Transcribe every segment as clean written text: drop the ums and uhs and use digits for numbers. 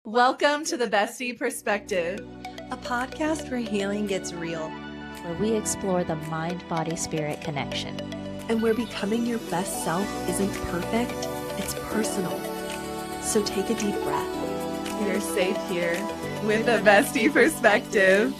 Welcome to the Bestie Perspective, a podcast where healing gets real, where we explore the mind-body-spirit connection, and where becoming your best self isn't perfect, it's personal. So take a deep breath. You're safe here with the Bestie Perspective.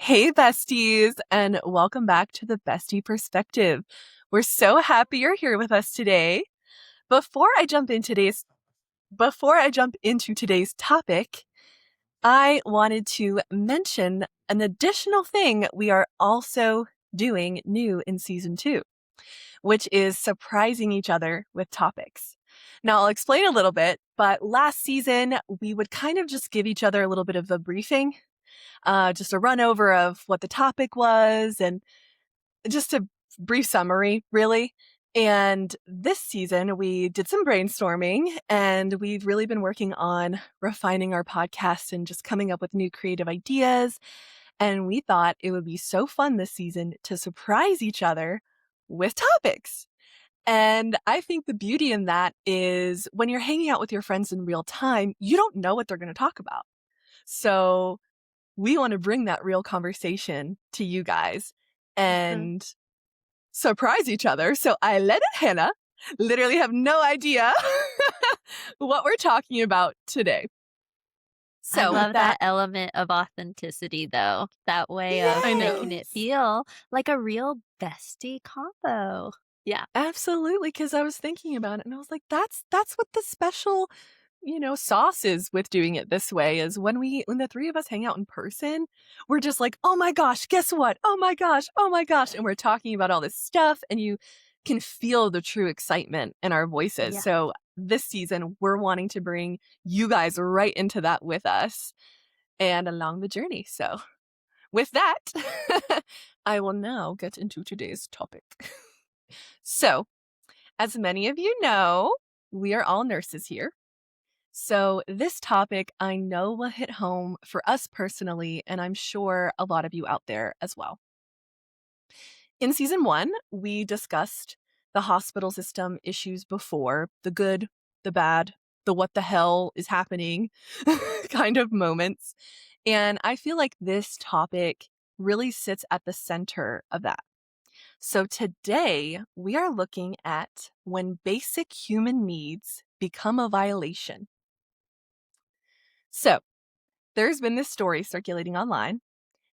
Hey besties, and welcome back to the Bestie Perspective. We're so happy you're here with us today. Before I jump into today's topic, I wanted to mention an additional thing we are also doing new in season 2, which is surprising each other with topics. Now, I'll explain a little bit, but last season, we would kind of just give each other a little bit of a briefing, just a run over of what the topic was and just a brief summary, really. And this season, we did some brainstorming and we've really been working on refining our podcast and just coming up with new creative ideas. And we thought it would be so fun this season to surprise each other with topics. And I think the beauty in that is when you're hanging out with your friends in real time, you don't know what they're going to talk about. So we want to bring that real conversation to you guys and surprise each other. So I let Hannah literally have no idea what we're talking about today. So I love that element of authenticity, though. That way of making it feel like a real bestie combo. Yeah, absolutely. Because I was thinking about it and I was like, that's what the special sauce is with doing it this way, is when the three of us hang out in person, we're just like, oh my gosh, guess what? Oh my gosh. And we're talking about all this stuff and you can feel the true excitement in our voices. Yeah. So this season, we're wanting to bring you guys right into that with us and along the journey. So with that, I will now get into today's topic. So as many of you know, we are all nurses here. So this topic I know will hit home for us personally, and I'm sure a lot of you out there as well. In season 1, we discussed the hospital system issues before, the good, the bad, the what the hell is happening kind of moments. And I feel like this topic really sits at the center of that. So today we are looking at when basic human needs become a violation. So there's been this story circulating online.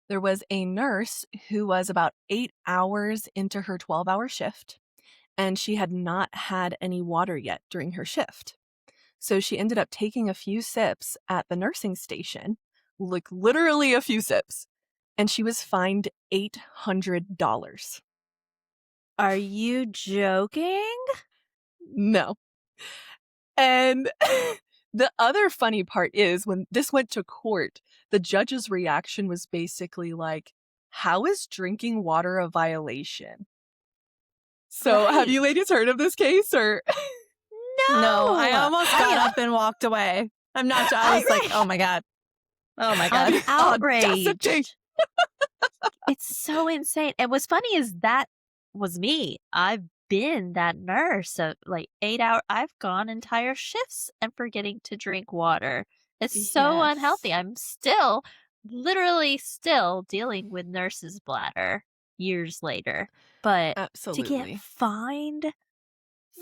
There was a nurse who was about 8 hours into her 12-hour shift, and she had not had any water yet during her shift. So she ended up taking a few sips at the nursing station, like literally a few sips, and she was fined $800. Are you joking? No. And the other funny part is when this went to court, the judge's reaction was basically like, how is drinking water a violation? So have you ladies heard of this case or? No, I almost got up and walked away. I'm not, I was like, oh my God. I'm outraged. It's so insane. And what's funny is that was me. I've been that nurse of like 8 hours. I've gone entire shifts and forgetting to drink water. It's so unhealthy. I'm literally still dealing with nurse's bladder years later. But absolutely. To get fined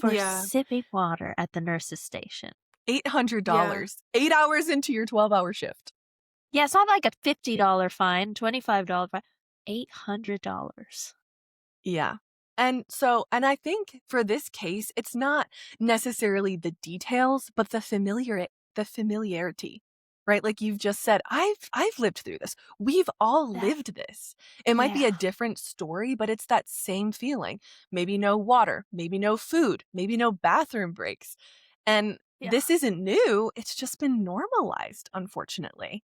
for sipping water at the nurse's station. $800. 8 hours into your 12-hour shift. Yeah, it's not like a $50 fine, $25 fine. $800. Yeah. And I think for this case, it's not necessarily the details, but the familiarity, right? Like you've just said, I've lived through this. We've all lived this. It might be a different story, but it's that same feeling. Maybe no water, maybe no food, maybe no bathroom breaks. And this isn't new. It's just been normalized, unfortunately.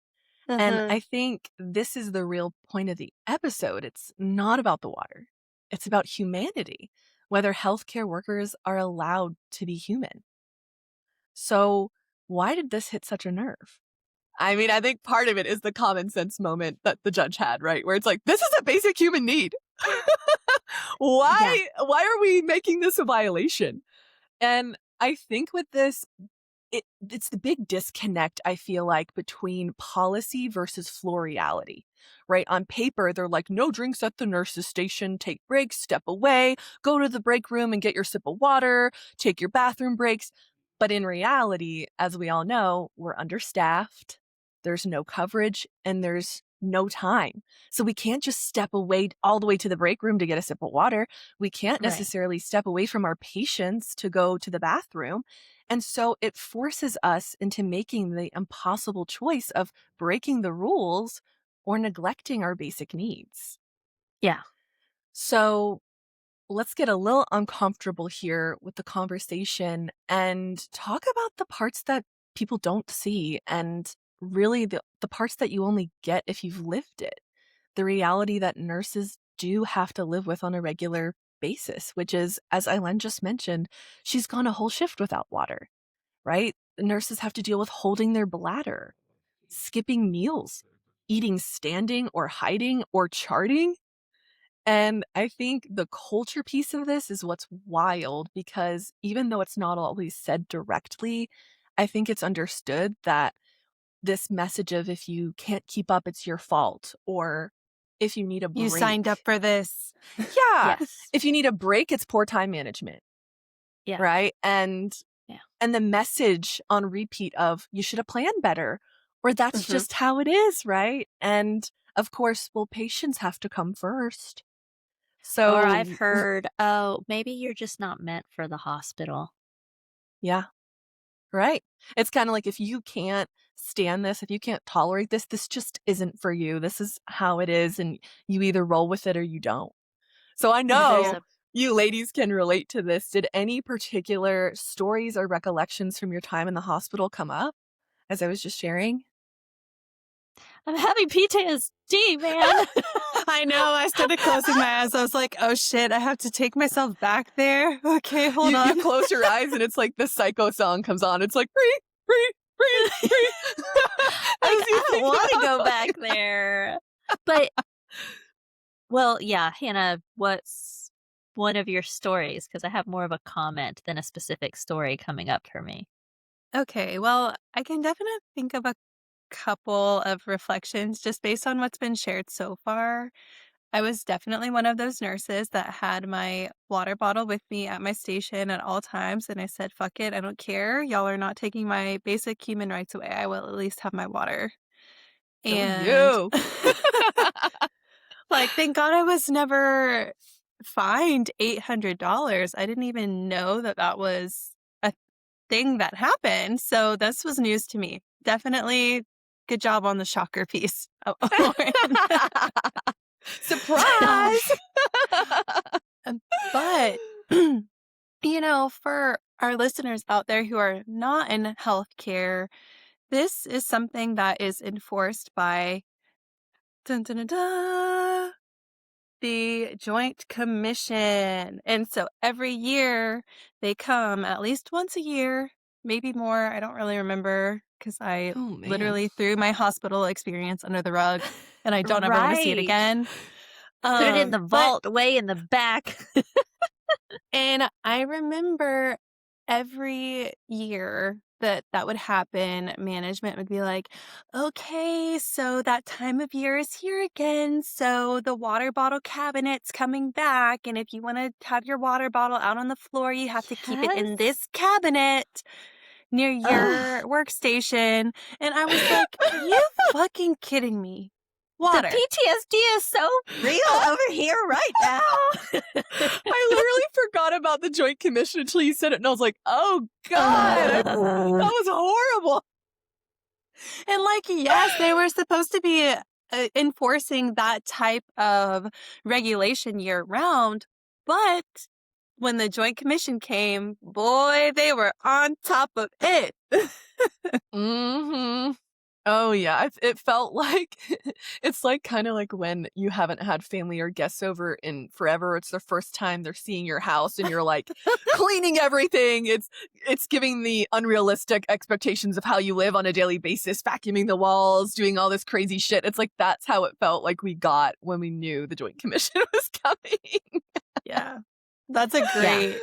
And I think this is the real point of the episode. It's not about the water. It's about humanity, whether healthcare workers are allowed to be human. So why did this hit such a nerve? I mean, I think part of it is the common sense moment that the judge had, right? Where it's like, this is a basic human need. Yeah. Why are we making this a violation? And I think with this, it's the big disconnect, I feel like, between policy versus floor reality, right? On paper, they're like, no drinks at the nurse's station, take breaks, step away, go to the break room and get your sip of water, take your bathroom breaks. But in reality, as we all know, we're understaffed, there's no coverage, and there's no time. So we can't just step away all the way to the break room to get a sip of water. We can't Right. necessarily step away from our patients to go to the bathroom. And so it forces us into making the impossible choice of breaking the rules or neglecting our basic needs. Yeah. So let's get a little uncomfortable here with the conversation and talk about the parts that people don't see and really the parts that you only get if you've lived it. The reality that nurses do have to live with on a regular basis, which is, as Eileen just mentioned, she's gone a whole shift without water, right? Nurses have to deal with holding their bladder, skipping meals, eating standing or hiding or charting. And I think the culture piece of this is what's wild because even though it's not always said directly, I think it's understood that this message of if you can't keep up, it's your fault, or if you need a You signed up break. for this. Yeah. Yes. If you need a break, it's poor time management, Yeah. right? And Yeah. and the message on repeat of you should have planned better, or that's Mhm. just how it is, right? And of course, well, patients have to come first. Or I've So, heard, oh, maybe you're just not meant for the hospital. yeah, right. It's kind of like if you can't stand this, if you can't tolerate this, this just isn't for you. This is how it is, and you either roll with it or you don't. So I Or there's know a you ladies can relate to this. Did any particular stories or recollections from your time in the hospital come up as I was just sharing? I'm having PTSD, man. I know. I started closing my eyes. I was like, oh shit, I have to take myself back there. Okay, hold You on. close your eyes and it's like the psycho song comes on. It's like breathe, breathe, breathe, breathe. Like, As you I don't think want to about go back it. there. But, well, yeah, Hannah, what's one of your stories? Because I have more of a comment than a specific story coming up for me. Okay, well, I can definitely think of a couple of reflections just based on what's been shared so far. I was definitely one of those nurses that had my water bottle with me at my station at all times. And I said, fuck it, I don't care. Y'all are not taking my basic human rights away. I will at least have my water. Go And you. like, thank God I was never fined $800. I didn't even know that that was a thing that happened. So this was news to me. Definitely good job on the shocker piece. Oh, Lauren. Surprise! But, for our listeners out there who are not in healthcare, this is something that is enforced by dun, dun, dun, dun, the Joint Commission. And so every year they come at least once a year, maybe more. I don't really remember because I Oh, man. literally threw my hospital experience under the rug and I don't ever want to see it Right. again. Put it in the But vault way in the back. and I remember every year that would happen, management would be like, okay, so that time of year is here again. So the water bottle cabinet's coming back. And if you want to have your water bottle out on the floor, you have to keep it in Yes. this cabinet near your Ugh. workstation. And I was like, are you fucking kidding me? The Water. PTSD is so real over here right now. I literally forgot about the Joint Commission until you said it, and I was like, oh, God, that was horrible. And yes, they were supposed to be enforcing that type of regulation year round. But when the Joint Commission came, boy, they were on top of it. Mm-hmm. Oh, yeah, it felt like it's like kinda like when you haven't had family or guests over in forever, it's their first time they're seeing your house and you're, like, cleaning everything, it's giving the unrealistic expectations of how you live on a daily basis, vacuuming the walls, doing all this crazy shit, it's like that's how it felt like we got when we knew the Joint Commission was coming. Yeah. That's a Yeah. great,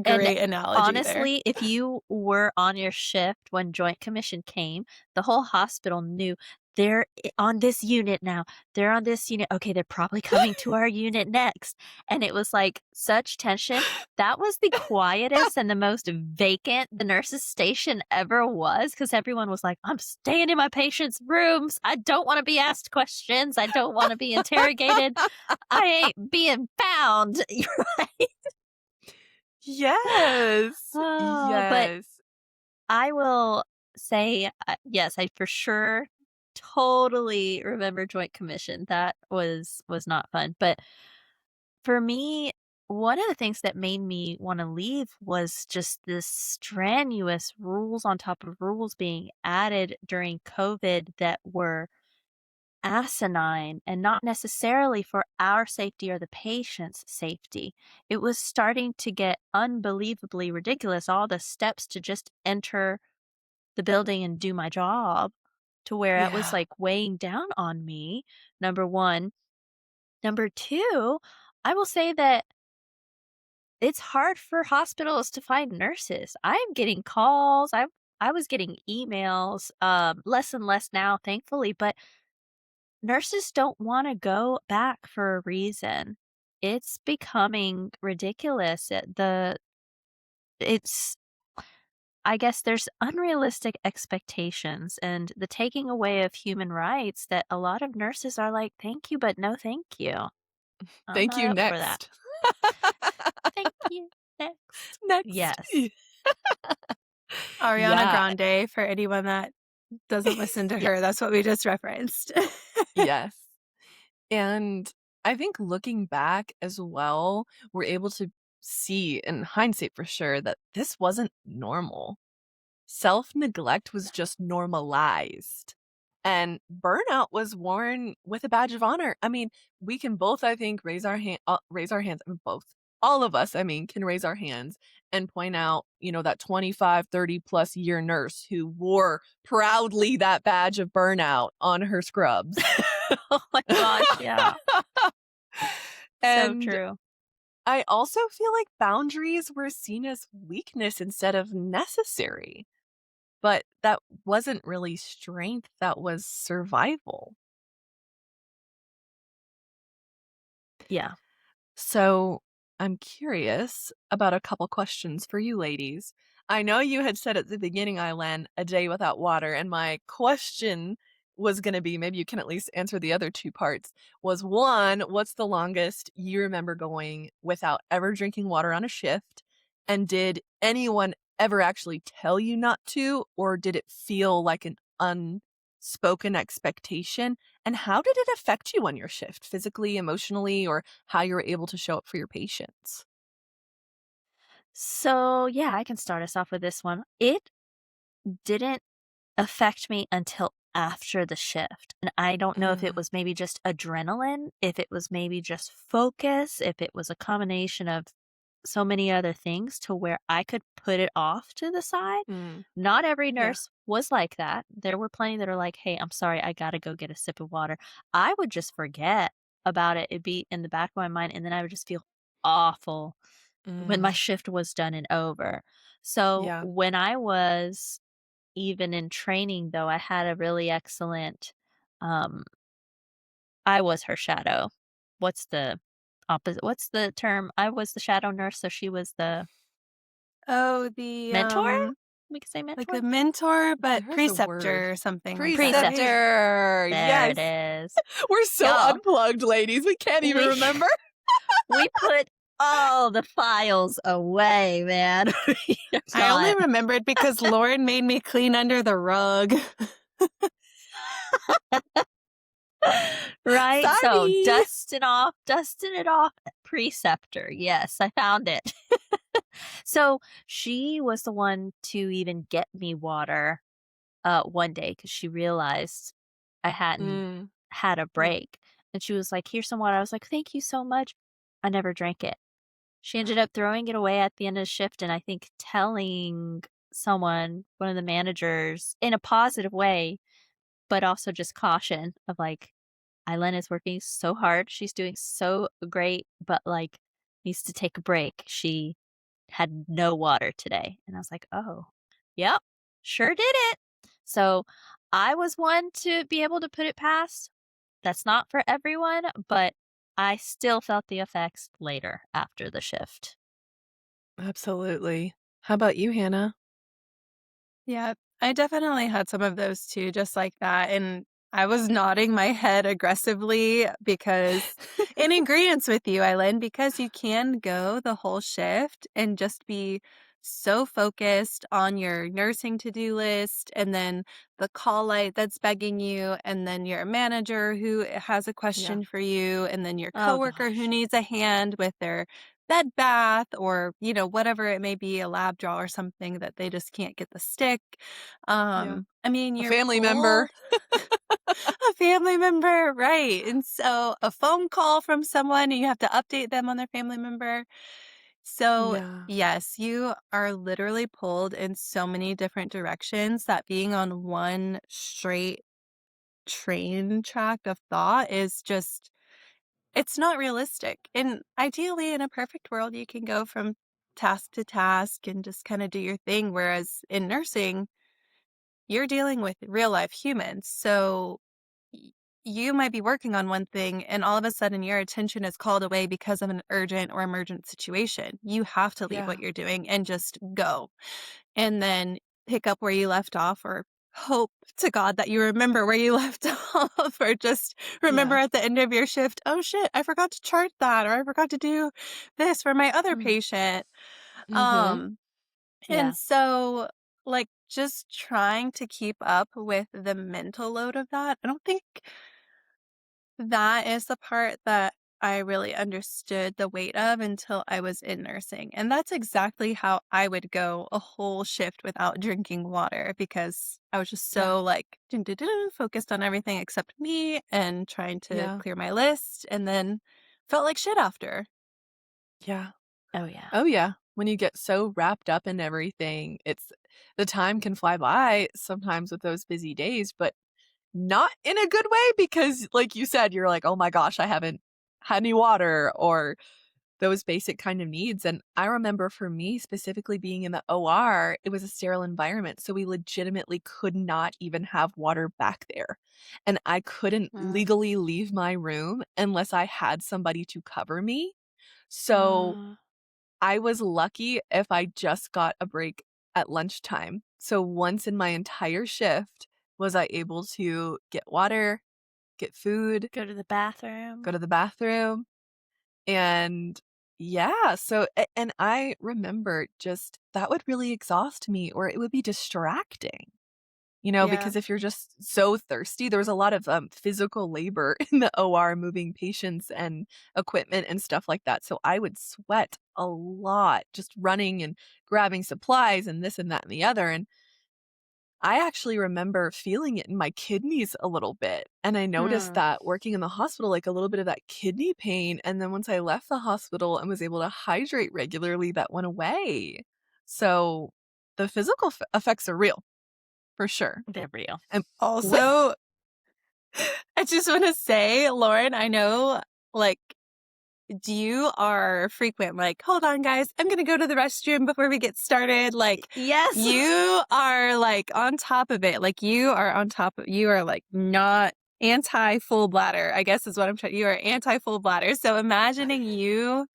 And great analogy there. honestly, if you were on your shift when Joint Commission came, the whole hospital knew they're on this unit now. They're on this unit. Okay, they're probably coming to our unit next. And it was like such tension. That was the quietest and the most vacant the nurses' station ever was because everyone was like, I'm staying in my patients' rooms. I don't want to be asked questions. I don't want to be interrogated. I ain't being found. Right? Yes. Oh, but Yes. I will say, yes, I for sure totally remember Joint Commission. That was not fun. But for me, one of the things that made me want to leave was just this strenuous rules on top of rules being added during COVID that were asinine and not necessarily for our safety or the patient's safety. It was starting to get unbelievably ridiculous. All the steps to just enter the building and do my job to where it was Yeah. like weighing down on me, number one. Number two, I will say that it's hard for hospitals to find nurses. I'm getting calls. I was getting emails, less and less now, thankfully, but nurses don't want to go back for a reason. It's becoming ridiculous. It's I guess there's unrealistic expectations and the taking away of human rights that a lot of nurses are like, thank you, but no thank you. I'm Thank not you, up for that. next. Thank you. Next. Next. Yes. Ariana Yeah. Grande, for anyone that doesn't listen to Yeah. her, that's what we just referenced. Yes. And I think looking back as well, we're able to see in hindsight for sure that this wasn't normal. Self-neglect was just normalized. And burnout was worn with a badge of honor. I mean, we can both, I think, raise our hands. I mean, both, all of us, I mean, can raise our hands and point out, that 25, 30 plus year nurse who wore proudly that badge of burnout on her scrubs. Oh my gosh, yeah. So And true. I also feel like boundaries were seen as weakness instead of necessary. But that wasn't really strength, that was survival. Yeah. So, I'm curious about a couple questions for you ladies. I know you had said at the beginning, Eileen, a day without water, and my question was gonna be, maybe you can at least answer the other 2 parts, was 1, what's the longest you remember going without ever drinking water on a shift? And did anyone ever actually tell you not to, or did it feel like an unspoken expectation? And how did it affect you on your shift, physically, emotionally, or how you were able to show up for your patients? So, yeah, I can start us off with this one. It didn't affect me until after the shift. And I don't know if it Mm, was maybe just adrenaline, if it was maybe just focus, if it was a combination of so many other things to where I could put it off to the side. mm, Not every yeah. nurse was like that. There were plenty that are like, hey, I'm sorry, I got to go get a sip of water. I would just forget about it. It'd be in the back of my mind. And then I would just feel awful when my Mm, shift was done and over. So yeah. when I was even in training, though, I had a really excellent, um, I was her shadow. What's the opposite? What's the term? I was the shadow nurse, so she was the Oh, the, mentor? We could say like mentor? a mentor, but There's a word. preceptor or something like that, right? Preceptor! There it Yes! is. We're so Y'all, unplugged, ladies, we can't even we remember. we put all the files away, man. We are I only not. remembered because Lauren made me clean under the rug. Right? So Sorry! dusting it off, preceptor. Yes, I found it. So she was the one to even get me water one day because she realized I hadn't Mm. had a Yeah. break. And she was like, "Here's some water." I was like, "Thank you so much." I never drank it. She ended up throwing it away at the end of the shift and I think telling someone, one of the managers, in a positive way, but also just caution of like, Eileen is working so hard. She's doing so great, but like needs to take a break. She had no water today. And I was like, oh, yep, sure did it. So I was one to be able to put it past. That's not for everyone, but I still felt the effects later after the shift. Absolutely. How about you, Hannah? Yeah, I definitely had some of those too, just like that. And I was nodding my head aggressively because in agreement with you, Eileen, because you can go the whole shift and just be so focused on your nursing to-do list and then the call light that's begging you and then your manager who has a Yeah. question for you and then your Oh coworker who gosh. needs a hand with their bed bath or, whatever it may be, a lab draw or something that they just can't get the stick. Yeah. I mean, A you're family member. pulled a family member, right? And so a phone call from someone and you have to update them on their family member. So, Yeah. yes, you are literally pulled in so many different directions that being on one straight train track of thought is just it's not realistic. And ideally, in a perfect world, you can go from task to task and just kind of do your thing. Whereas in nursing, you're dealing with real life humans. So y- you might be working on one thing and all of a sudden your attention is called away because of an urgent or emergent situation. You have to leave Yeah. what you're doing and just go and then pick up where you left off or hope to God that you remember where you left off or just remember Yeah. at the end of your shift, oh shit, I forgot to chart that or I forgot to do this for my other Mm. patient. Mhm. Um Yeah. and so like just trying to keep up with the mental load of that. I don't think that is the part that I really understood the weight of until I was in nursing. And that's exactly how I would go a whole shift without drinking water because I was just Yeah. so like dun, dun, dun, dun, focused on everything except me and trying to Yeah. clear my list and then felt like shit after. Yeah. Oh yeah. Oh, yeah. When you get so wrapped up in everything, it's the time can fly by sometimes with those busy days, but not in a good way because, like you said, you're like, "Oh my gosh, I haven't had any water," or those basic kind of needs, and I remember for me specifically being in the OR, it was a sterile environment, so we legitimately could not even have water back there, and I couldn't Mm. legally leave my room unless I had somebody to cover me, so Uh, I was lucky if I just got a break at lunchtime. So once in my entire shift was I able to get water, get food, go to the go bathroom. to the bathroom, and yeah, so and I remember just that would really exhaust me or it would be distracting. Yeah. Because if you're just so thirsty, there was a lot of, physical labor in the OR moving patients and equipment and stuff like that, so I would sweat a lot just running and grabbing supplies and this and that and the other, and I actually remember feeling it in my kidneys a little bit, and I noticed Hmm. that working in the hospital, like, a little bit of that kidney pain, and then once I left the hospital and was able to hydrate regularly, that went away. So, the physical effects are real, for sure, They're real. and with Also, I just want to say, Lauren, I know like you are frequent, like, hold on, guys, I'm going to go to the restroom before we get started. Like, Yes. you are like on top of it. Like, you are on top of, you are like not anti full bladder, I guess is what I'm trying. You are anti full bladder. So imagining you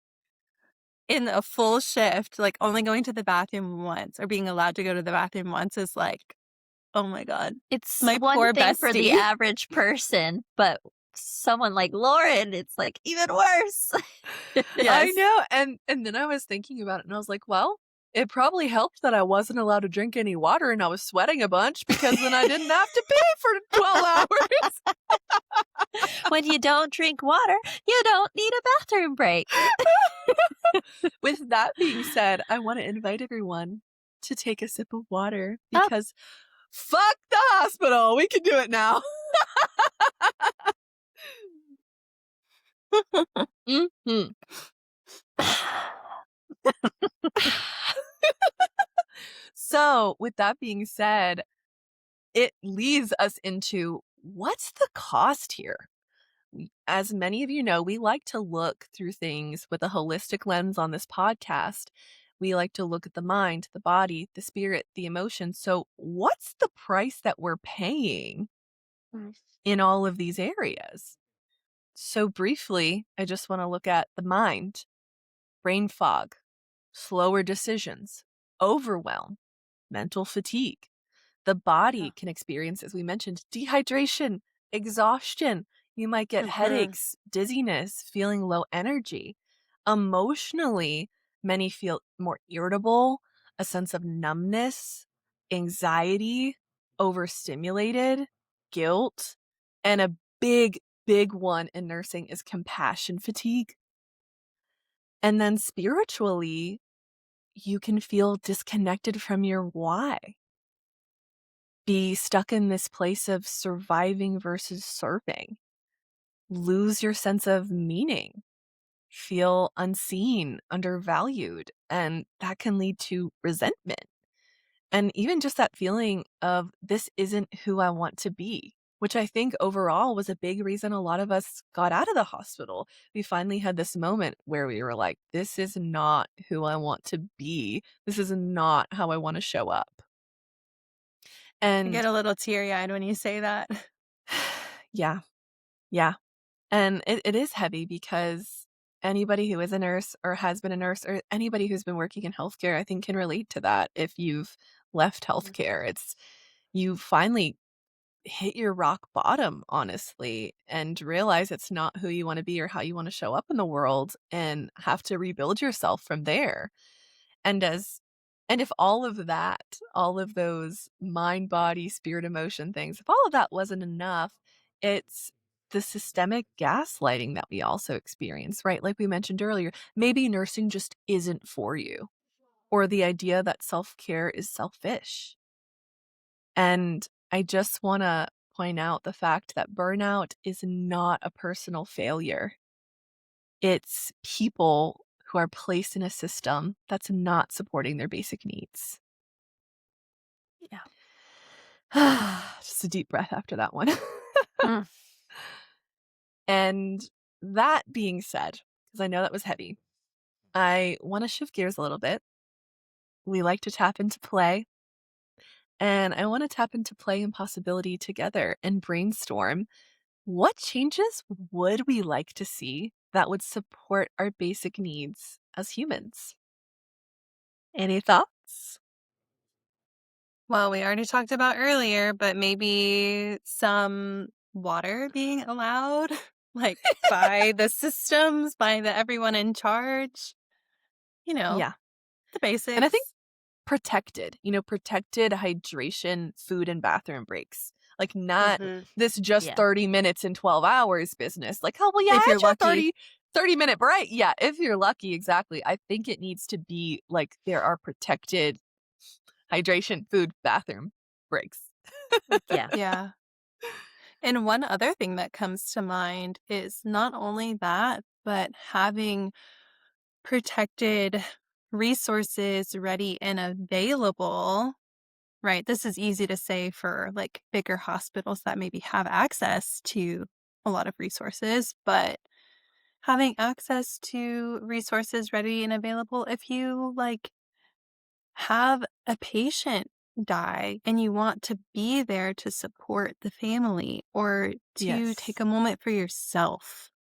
in a full shift, like only going to the bathroom once or being allowed to go to the bathroom once is like, oh my God, It's my one poor thing for the bestie. average person, but someone like Lauren, it's like even worse. I Yes. know, and then I was thinking about it, and I was like, "Well, it probably helped that I wasn't allowed to drink any water and I was sweating a bunch because then I didn't have to pee for 12 hours." When you don't drink water, you don't need a bathroom break. With that being said, I wanna invite everyone to take a sip of water Oh, because fuck the hospital. We can do it now. Mhm. So, with that being said, it leads us into what's the cost here? As many of you know, we like to look through things with a holistic lens on this podcast. We like to look at the mind, the body, the spirit, the emotion. So, what's the price that we're paying Mm. in all of these areas? So, briefly, I just want to look at the mind, brain fog, slower decisions, overwhelm, mental fatigue. The Yeah. body can experience, as we mentioned, dehydration, exhaustion. You might get Mhm. headaches, dizziness, feeling low energy. Emotionally, many feel more irritable, a sense of numbness, anxiety, overstimulated, guilt, and a big one in nursing is compassion fatigue. And then spiritually, you can feel disconnected from your why, be stuck in this place of surviving versus serving, lose your sense of meaning, feel unseen, undervalued, and that can lead to resentment. And even just that feeling of this isn't who I want to be, which I think overall was a big reason a lot of us got out of the hospital. We finally had this moment where we were like, this is not who I want to be. This is not how I want to show up. I And get a little teary-eyed when you say that. yeah, yeah. And it is heavy because anybody who is a nurse or has been a nurse or anybody who's been working in healthcare, I think can relate to that if you've left Mhm. healthcare. It's you finally hit your rock bottom, honestly, and realize it's not who you want to be or how you want to show up in the world and have to rebuild yourself from there. And as and if all of that, all of those mind, body, spirit, emotion things, if all of that wasn't enough, it's the systemic gaslighting that we also experience, right? Like we mentioned earlier, maybe nursing just isn't for you, or the idea that self-care is selfish. And I just want to point out the fact that burnout is not a personal failure. It's people who are placed in a system that's not supporting their basic needs. Yeah. Just a deep breath after that one. Mm. And that being said, because I know that was heavy, I want to shift gears a little bit. We like to tap into play, and I want to tap into play and possibility together and brainstorm what changes would we like to see that would support our basic needs as humans? Any thoughts? Well, we already talked about earlier, but maybe some water being allowed, like, by the systems, by the everyone in charge, you know, Yeah. the And I think basics. protected hydration, food, and bathroom breaks. Like, not Mhm. this just Yeah. 30 minutes and 12 hours business. Like, oh, well, yeah, If I you're had you a lucky. 30-minute break. Yeah, if you're lucky, exactly. I think it needs to be like there are protected hydration, food, bathroom breaks. Yeah. Yeah. And one other thing that comes to mind is not only that, but having protected resources ready and available, right? This is easy to say for like bigger hospitals that maybe have access to a lot of resources, but having access to resources ready and available if you like have a patient die and you want to be there to support the family or to take Yes, a moment for yourself.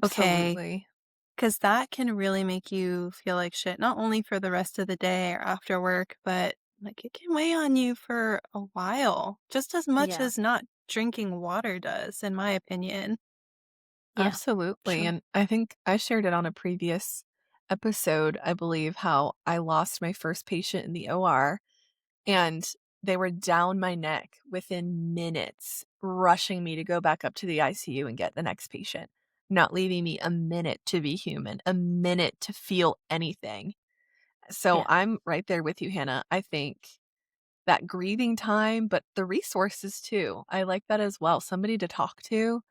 Okay. absolutely. Because that can really make you feel like shit, not only for the rest of the day or after work, but like it can weigh on you for a while, just as much Yeah. as not drinking water does, in my opinion. Yeah. Absolutely. Sure. And I think I shared it on a previous episode, I believe, how I lost my first patient in the OR and they were down my neck within minutes, rushing me to go back up to the ICU and get the next patient, not leaving me a minute to be human, a minute to feel anything. So Yeah. I'm right there with you, Hannah. I think that grieving time, but the resources too. I like that as well. Somebody to talk to.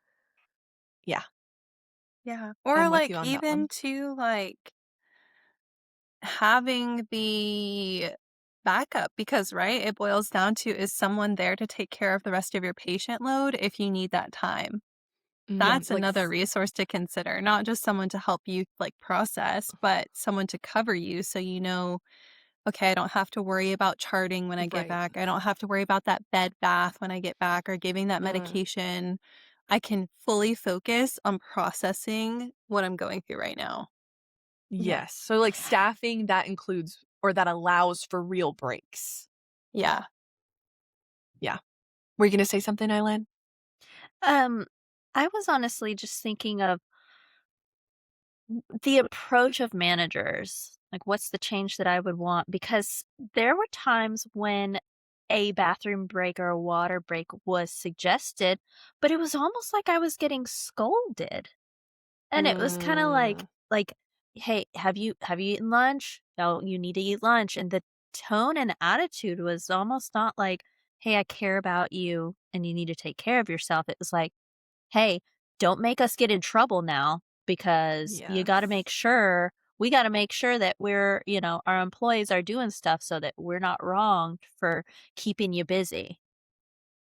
Yeah, Yeah. I'm Or with you like on that even one. to like having the backup because, right, it boils down to is someone there to take care of the rest of your patient load if you need that time. Yeah, That's another resource to consider, not just someone to help you like process, but someone to cover you so you know, okay, I don't have to worry about charting when I get right. back. I don't have to worry about that bed bath when I get back or giving that Mm, medication. I can fully focus on processing what I'm going through right now. Yeah. yes. So like staffing that includes or that allows for real breaks. Yeah. Yeah. Were you gonna say something, Eileen? Um, I was honestly just thinking of the approach of managers. Like, what's the change that I would want? Because there were times when a bathroom break or a water break was suggested, but it was almost like I was getting scolded. And it was kind of Mm, like, "Hey, have you eaten lunch? No, you need to eat lunch." And the tone and attitude was almost not like, "Hey, I care about you and you need to take care of yourself." It was like, "Hey, don't make us get in trouble now because you got to yes. make sure we got to make sure that our employees are doing stuff so that we're not wronged for keeping you busy."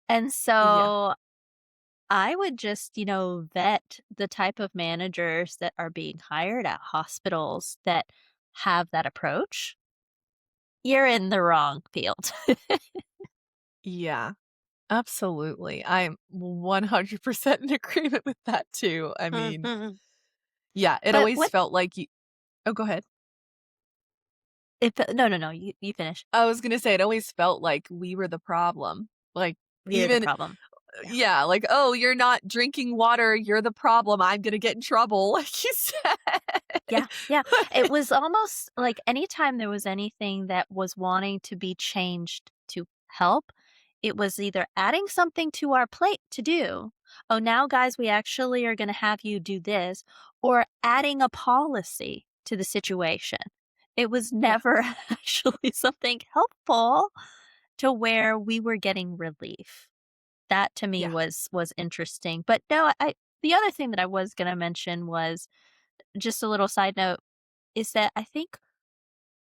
And Yeah. so I would just, vet the type of managers that are being hired at hospitals that have that approach. You're in the wrong field. Yeah. Absolutely. I'm 100% in agreement with that too. I mean, Mhm. yeah, it But always what felt like you Oh, go ahead. if no, no, no, you finish. I was gonna say it always felt like we were the problem. Like, You're the even problem. Yeah. yeah, like, "Oh, you're not drinking water, you're the problem, I'm gonna get in trouble," like you said. Yeah, yeah. It Like was almost like anytime there was anything that was wanting to be changed to help, it was either adding something to our plate to do. Oh, now, guys, we actually are going to have you do this, or adding a policy to the situation. It was yeah, never actually something helpful to where we were getting relief. That to me yeah. was interesting. But no, the other thing that I was going to mention was just a little side note is that I think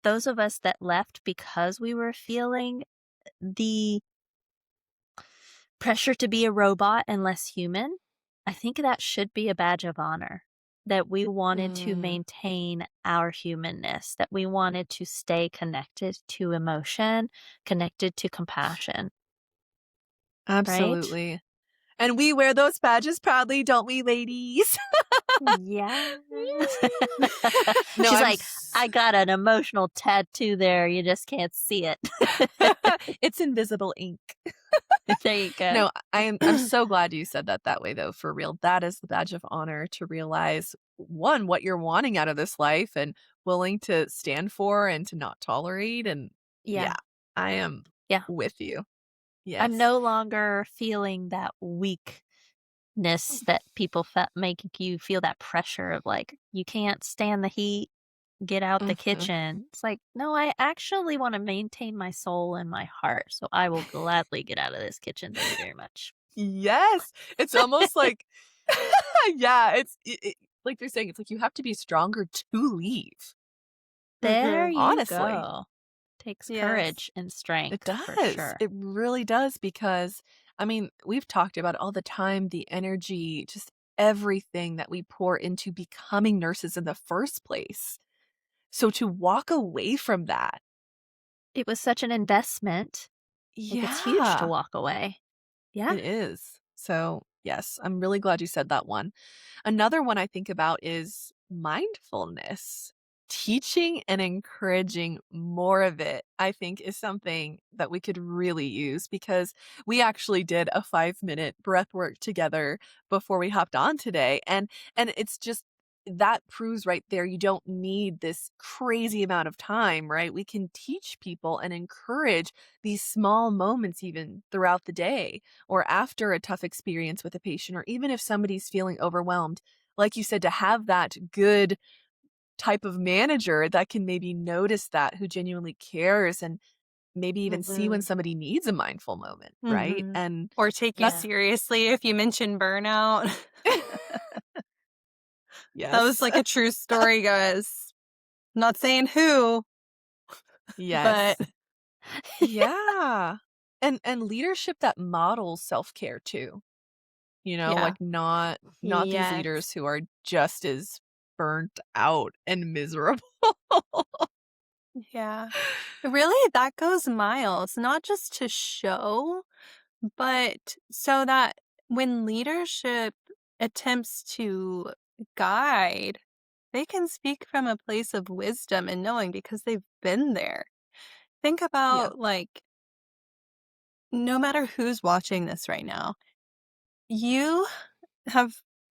those of us that left because we were feeling the pressure to be a robot and less human, I think that should be a badge of honor. That we wanted to Mm, maintain our humanness, that we wanted to stay connected to emotion, connected to compassion, right? absolutely. And we wear those badges proudly, don't we, ladies? Yes. No, She's like, I got an emotional tattoo there. You just can't see it. it's invisible ink. There you go. No, I'm so glad you said that way though, for real. That is the badge of honor to realize, 1, what you're wanting out of this life and willing to stand for and to not tolerate, and yeah, Yeah. I am Yeah. with you. I'm Yes. no longer feeling that weakness that people make you feel that pressure of like, you can't stand the heat, get out the Mhm. kitchen. It's like, no, I actually want to maintain my soul and my heart. So I will gladly get out of this kitchen. Thank you very much. Yes. It's almost like yeah, it's like they're saying, it's like you have to be stronger to leave, There Mhm. you honestly. go. Takes Yes. courage and It strength for does. sure. It really does because, I mean, we've talked about it all the time, the energy, just everything that we pour into becoming nurses in the first place. So to walk away from that, It was such an investment. Like, it's huge to yeah, walk away. Yeah. it is. So, yes, I'm really glad you said that one. Another one I think about is mindfulness. Teaching and encouraging more of it, I think, is something that we could really use because we actually did a 5-minute breath work together before we hopped on today. And it's just that proves right there you don't need this crazy amount of time, right? We can teach people and encourage these small moments even throughout the day or after a tough experience with a patient, or even if somebody's feeling overwhelmed, like you said, to have that good type of manager that can maybe notice that, who genuinely cares and maybe even see when Mhm. somebody needs a mindful moment, right? Mhm. And Or take you that's Yeah. seriously if you mention burnout. That was, yes. like, a true story, guys. Not saying who, Yes. but Yeah. And leadership that models self-care too. yeah. Like not these Yes. leaders who are just as burnt out and miserable. Yeah. Really, that goes miles, not just to show, but so that when leadership attempts to guide, they can speak from a place of wisdom and knowing because they've been there. Think Yeah. about, like, no matter who's watching this right now, you have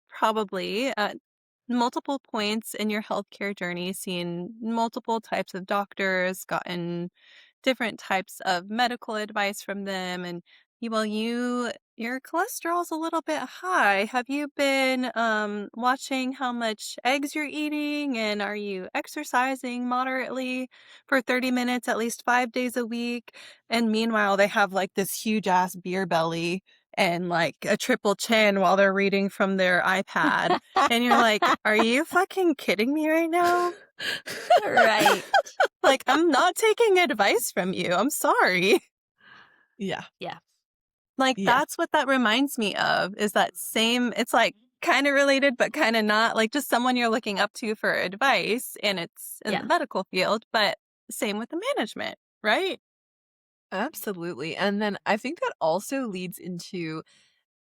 probably at multiple points in your healthcare journey seen multiple types of doctors, gotten different types of medical advice from them, and your cholesterol's a little bit high. Have you been watching how much eggs you're eating, and are you exercising moderately for 30 minutes at least 5 days a week? And meanwhile, they have like this huge ass beer belly and like a triple chin while they're reading from their iPad. And you're like, "Are you fucking kidding me right now? Right. Like, I'm not taking advice from you. I'm sorry." Yeah. Yeah. Like, Yeah. that's what that reminds me of, is that same it's, like, kinda related, but kinda not, like, just someone you're looking up to for advice, and it's in the Yeah. medical field, but same with the management, right? Absolutely. And then I think that also leads into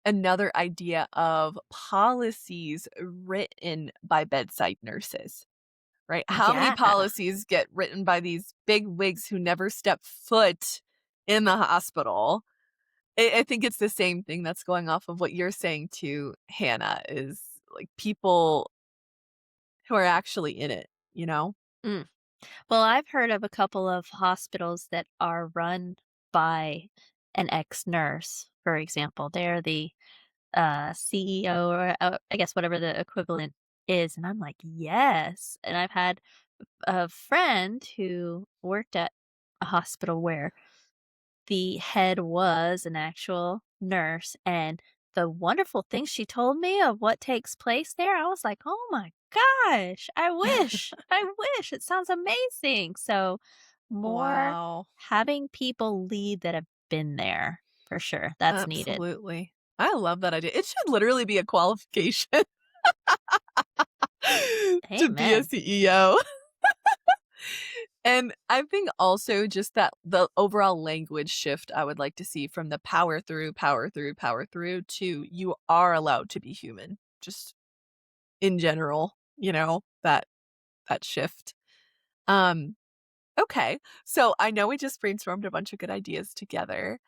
another idea of policies written by bedside nurses, right? How many Yeah. policies get written by these big wigs who never step foot in the hospital? I think it's the same thing that's going off of what you're saying too, Hannah, is like people who are actually in it, you know? Mm. Well, I've heard of a couple of hospitals that are run by an ex-nurse, for example. They're the CEO or I guess whatever the equivalent is. And I'm like, yes. And I've had a friend who worked at a hospital where the head was an actual nurse. And the wonderful things she told me of what takes place there, I was like, oh my gosh, I wish. It sounds amazing. So, more Wow. having people lead that have been there for sure. That's needed. Absolutely. I love that idea. It should literally be a qualification to be a Amen. CEO. And I think also just that the overall language shift I would like to see from the power through, power through, power through to you are allowed to be human. Just in general, that shift. Um, okay. So I know we just brainstormed a bunch of good ideas together,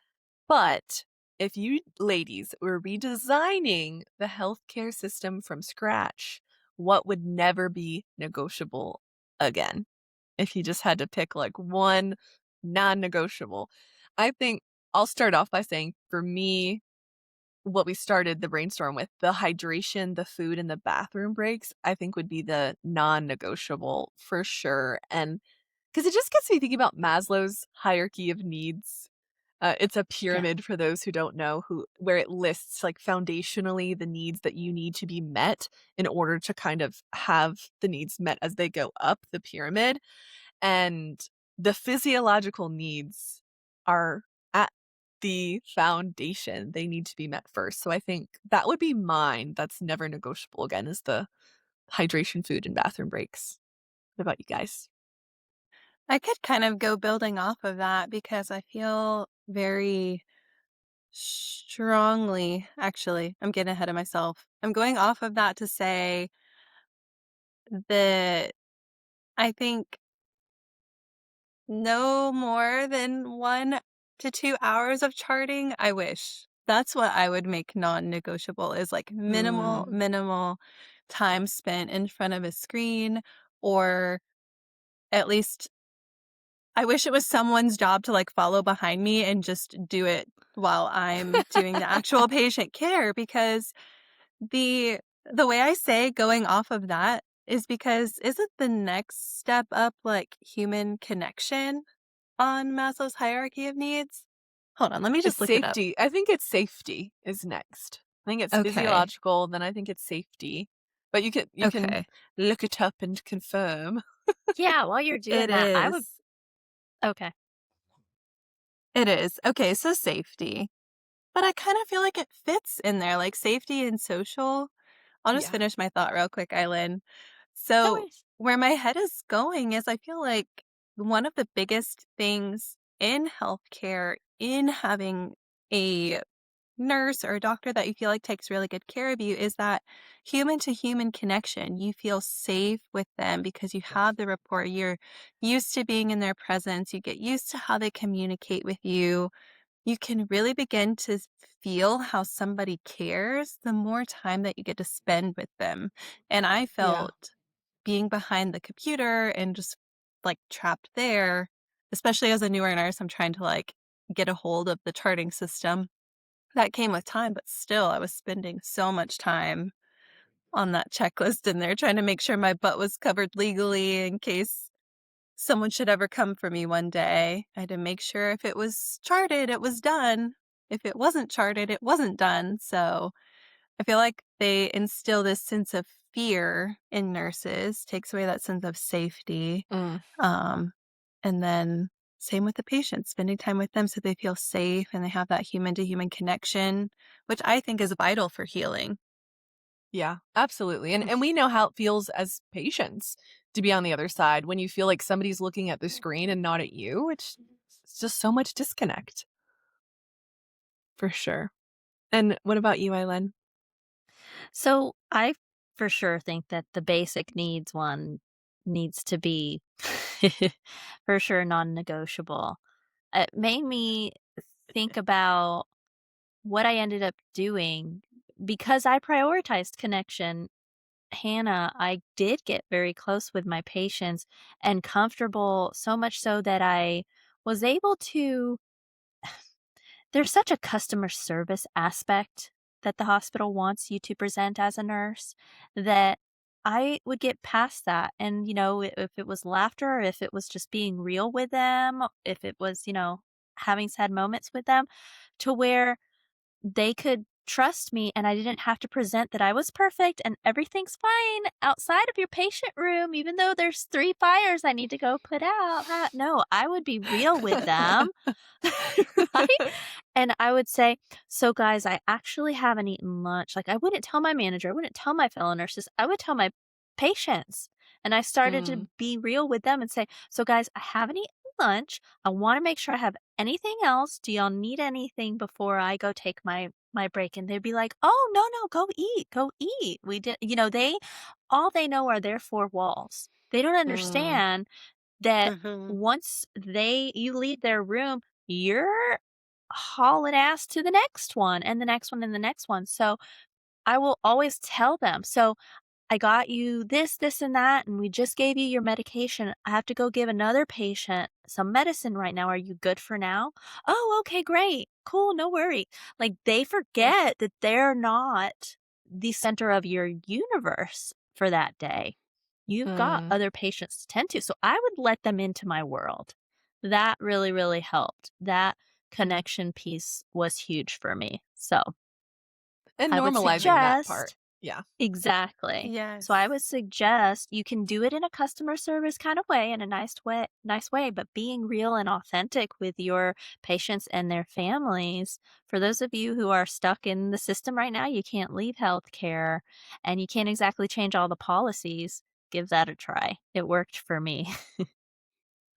but if you ladies were redesigning the healthcare system from scratch, what would never be negotiable again? If you just had to pick like one non-negotiable. I think I'll start off by saying for me, what we started the brainstorm with, the hydration, the food, and the bathroom breaks, I think would be the non-negotiable for sure. And because it just gets me thinking about Maslow's hierarchy of needs. It's a Yeah. pyramid for those who don't know, who where it lists like foundationally the needs that you need to be met in order to kind of have the needs met as they go up the pyramid. And the physiological needs are at the foundation. They need to be met first. So I think that would be mine. That's never negotiable again, is the hydration, food, and bathroom breaks. What about you guys? I could kind of go building off of that because I feel very strongly actually, I'm getting ahead of myself. I'm going off of that to say that I think no more than 1 to 2 hours of charting, I wish. That's what I would make non-negotiable is, like, Mm. minimal time spent in front of a screen, or at least I wish it was someone's job to, like, follow behind me and just do it while I'm doing the actual patient care, because the the way I say going off of that is because isn't the next step up, like, human connection? on Maslow's hierarchy of needs? Hold on, let me It's just look it up. safety. I think it's safety is next. I think it's Okay. physiological, then I think it's safety. But you can Okay. look it up and confirm. Yeah, while you're doing It that, I would is. okay. It is. Okay, so safety. But I kind of feel like it fits in there, like safety and social. I'll just Yeah. finish my thought real quick, Eileen. No So, worries. where my head is going is I feel like one of the biggest things in healthcare, in having a nurse or a doctor that you feel like takes really good care of you, is that human to human connection. You feel safe with them because you have the rapport. You're used to being in their presence. You get used to how they communicate with you. You can really begin to feel how somebody cares the more time that you get to spend with them. And I Yeah. felt being behind the computer and just like trapped there, especially as a newer nurse, I'm trying to like get a hold of the charting system. That came with time, but still I was spending so much time on that checklist in there trying to make sure my butt was covered legally in case someone should ever come for me one day. I had to make sure if it was charted, it was done. If it wasn't charted, it wasn't done. So I feel like they instill this sense of fear in nurses, takes away that sense of safety. Mm. Um, and then same with the patients, spending time with them so they feel safe and they have that human to human connection, which I think is vital for healing. Yeah, absolutely. And we know how it feels as patients to be on the other side when you feel like somebody's looking at the screen and not at you. It's just so much disconnect for sure. And what about you, Eileen? So I for sure think that the basic needs one needs to be for sure non-negotiable. It made me think about what I ended up doing because I prioritized connection. Hannah, I did get very close with my patients and comfortable so much so that I was able to there's such a customer service aspect that the hospital wants you to present as a nurse that I would get past that. And, if it was laughter, or if it was just being real with them, if it was, having sad moments with them, to where they could trust me and I didn't have to present that I was perfect and everything's fine outside of your patient room, even though there's 3 fires I need to go put out. No, I would be real with them, right? And I would say, "So guys, I actually haven't eaten lunch." Like, I wouldn't tell my manager, I wouldn't tell my fellow nurses, I would tell my patients. And I started to Mm, be real with them and say, "So guys, I haven't eaten lunch. I wanna make sure I have anything else. Do y'all need anything before I go take my break?" And they'd be like, "Oh, no, no, go eat, go eat." We did they all they know are their 4 walls. They don't mm, understand that Hmm. once you leave their room, you're hauling ass to the next one and the next one and the next one. So I will always tell them, "So I got you this, this, and that, and we just gave you your medication. I have to go give another patient some medicine right now. Are you good for now?" "Oh, okay, great. Cool, no worry." Like, they forget that they're not the center of your universe for that day. You've got mm. other patients to tend to, so I would let them into my world. That really, really helped. That connection piece was huge for me. So, And I would normalizing that part. suggest Yeah. exactly. So I would Yes. suggest you can do it in a customer service kind of way, in a nice way, but being real and authentic with your patients and their families. For those of you who are stuck in the system right now, you can't leave healthcare and you can't exactly change all the policies. Give that a try. It worked for me.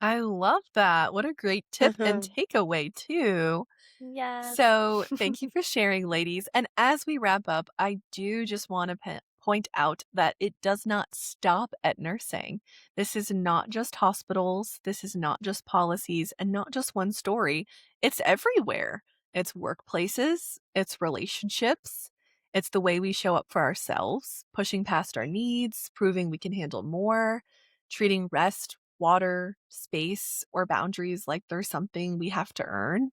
I love that. What a great tip and Hmm. takeaway, too. Yes. So, thank you for sharing, ladies. And as we wrap up, I do just want to point out that it does not stop at nursing. This is not just hospitals, this is not just policies, and not just one story. It's everywhere. It's workplaces, it's relationships, it's the way we show up for ourselves, pushing past our needs, proving we can handle more, treating rest, water, space, or boundaries like there's something we have to earn.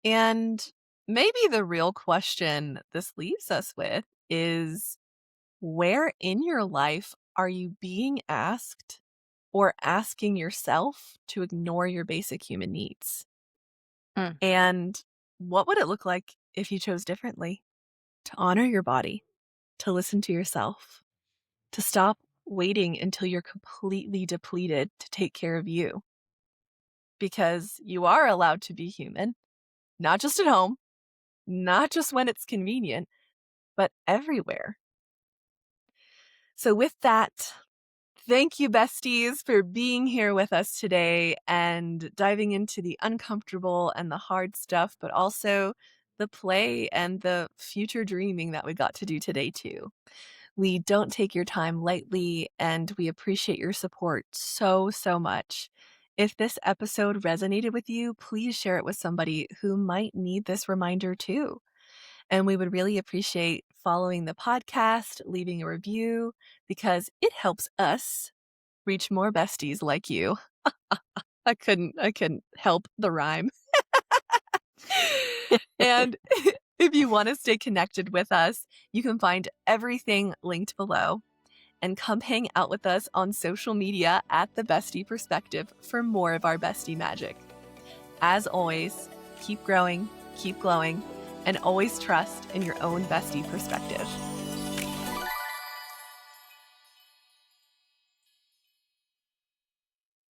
And maybe the real question this leaves us with is, where in your life are you being asked or asking yourself to ignore your basic human needs. Mm. And what would it look like if you chose differently? To honor your body, to listen to yourself, to stop waiting until you're completely depleted to take care of you. Because you are allowed to be human, not just at home, not just when it's convenient, but everywhere. So with that, thank you, besties, for being here with us today and diving into the uncomfortable and the hard stuff, but also the play and the future dreaming that we got to do today, too. We don't take your time lightly, and we appreciate your support so, so much. If this episode resonated with you, please share it with somebody who might need this reminder too. And we would really appreciate following the podcast, leaving a review, because it helps us reach more besties like you. I couldn't help the rhyme. And if you want to stay connected with us, you can find everything linked below. And come hang out with us on social media at The Bestie Perspective for more of our bestie magic. As always, keep growing, keep glowing, and always trust in your own bestie perspective.